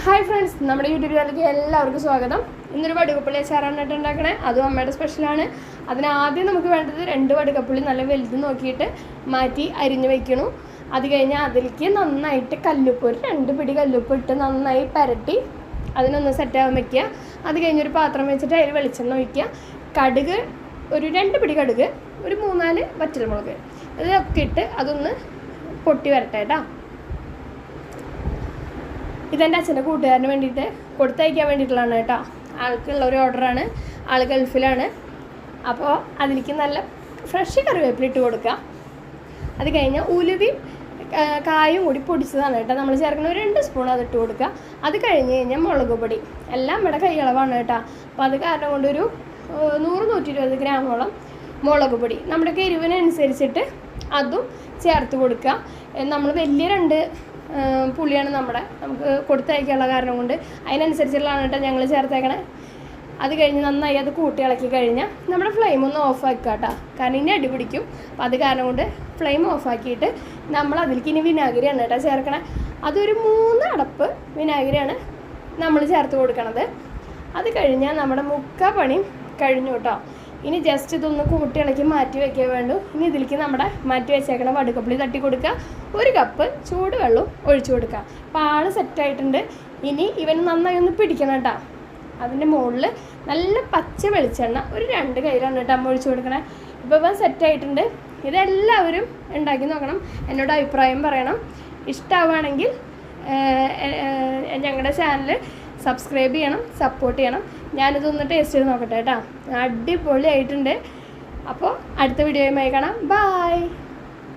Hi friends, നമ്മുടെ YouTube ചാനലിലേക്ക് എല്ലാവർക്കും സ്വാഗതം. ഇന്നൊരു വടുകപ്പുള്ളി അച്ചാറാണ് ഉണ്ടാക്കണേ. അതും അമ്മയുടെ സ്പെഷ്യലാണ്. അതിനാദ്യം നമുക്ക് വേണ്ടത് 2 വടുകപ്പുള്ളി നല്ല വലുത് നോക്കിയിട്ട് മാറ്റി അരിഞ്ഞ് വയ്ക്കണം. അത് കഴിഞ്ഞാൽ അതിലേക്ക് നന്നായിട്ട് കല്ലുപ്പ്, ഒരു 2 പിടി കല്ലുപ്പ് ഇട്ട് നന്നായി പരട്ടി അതിനൊന്ന് സെറ്റാകാൻ വയ്ക്കുക. അത് കഴിഞ്ഞൊരു പാത്രം വെച്ചിട്ട് അതിൽ വെളിച്ചെണ്ണ ഒഴിക്കുക. കടുക് ഒരു 2 പിടി കടുക്, ഒരു 3-4 വറ്റൽമുളക്, ഇതൊക്കെ ഇട്ട് അതൊന്ന് പൊട്ടി വരട്ടെ കേട്ടോ. ഇതെൻ്റെ അച്ഛൻ്റെ കൂട്ടുകാരന് വേണ്ടിയിട്ട് കൊടുത്തയക്കാൻ വേണ്ടിയിട്ടുള്ളതാണ് കേട്ടോ. ആൾക്കുള്ള ഒരു ഓർഡറാണ്. ആൾ ഗൾഫിലാണ്. അപ്പോൾ അതിലേക്ക് നല്ല ഫ്രഷ് കറിവേപ്പില ഇട്ട് കൊടുക്കുക. അത് കഴിഞ്ഞാൽ ഉലുവയും കായും കൂടി പൊടിച്ചതാണ് കേട്ടോ നമ്മൾ ചേർക്കുന്ന, ഒരു 2 സ്പൂൺ അതിട്ട് കൊടുക്കുക. അത് കഴിഞ്ഞ് കഴിഞ്ഞാൽ മുളക് പൊടി എല്ലാം ഇവിടെ കൈയളവാണ് കേട്ടോ. അപ്പോൾ അത് കാരണം കൊണ്ടൊരു 100-120 ഗ്രാമോളം മുളക് പൊടി നമ്മുടെ എരിവിനനുസരിച്ചിട്ട് അതും ചേർത്ത് കൊടുക്കുക. നമ്മൾ വലിയ 2 പുളിയാണ് നമുക്ക് കൊടുത്തയക്കാനുള്ള കാരണം കൊണ്ട് അതിനനുസരിച്ചുള്ളതാണ് കേട്ടോ ഞങ്ങൾ ചേർത്തേക്കണേ. അത് കഴിഞ്ഞ് നന്നായി അത് കൂട്ടി ഇളക്കി കഴിഞ്ഞാൽ നമ്മുടെ ഫ്ലെയിം ഒന്ന് ഓഫാക്കുക കേട്ടോ, കാരണം ഇനി അടി പിടിക്കും. അപ്പോൾ അത് കാരണം കൊണ്ട് ഫ്ലെയിം ഓഫാക്കിയിട്ട് നമ്മൾ അതിലേക്ക് ഇനി വിനാഗിരിയാണ് കേട്ടോ ചേർക്കണേ. അതൊരു 3 അടപ്പ് വിനാഗിരിയാണ് നമ്മൾ ചേർത്ത് കൊടുക്കണത്. അത് കഴിഞ്ഞാൽ നമ്മുടെ മുക്കാ പണി കഴിഞ്ഞു കേട്ടോ. ഇനി ജസ്റ്റ് ഇതൊന്ന് കൂട്ടി ഇളക്കി മാറ്റി വയ്ക്കുക വേണ്ടു. ഇനി ഇതിലേക്ക് നമ്മുടെ മാറ്റി വെച്ചേക്കണ വടുകപ്പുളി തട്ടി കൊടുക്കുക. 1 കപ്പ് ചൂടുവെള്ളം ഒഴിച്ചു കൊടുക്കുക. അപ്പോൾ ആൾ സെറ്റായിട്ടുണ്ട്. ഇനി ഇവന് നന്നായി ഒന്ന് പിടിക്കണം കേട്ടോ. അതിൻ്റെ മുകളിൽ നല്ല പച്ച വെളിച്ചെണ്ണ ഒരു 2 കയ്യിലാണ് കേട്ടോ അമ്മ ഒഴിച്ചു കൊടുക്കണേ. ഇപ്പോൾ ഇവൻ സെറ്റായിട്ടുണ്ട്. ഇതെല്ലാവരും ഉണ്ടാക്കി നോക്കണം, എന്നോട് അഭിപ്രായം പറയണം. ഇഷ്ടമാവുകയാണെങ്കിൽ ഞങ്ങളുടെ ചാനൽ സബ്സ്ക്രൈബ് ചെയ്യണം, സപ്പോർട്ട് ചെയ്യണം. ഞാനിതൊന്ന് ടേസ്റ്റ് ചെയ്ത് നോക്കട്ടെ കേട്ടോ. അടിപൊളിയായിട്ടുണ്ട്. അപ്പോൾ അടുത്ത വീഡിയോയുമായി കാണാം. ബൈ.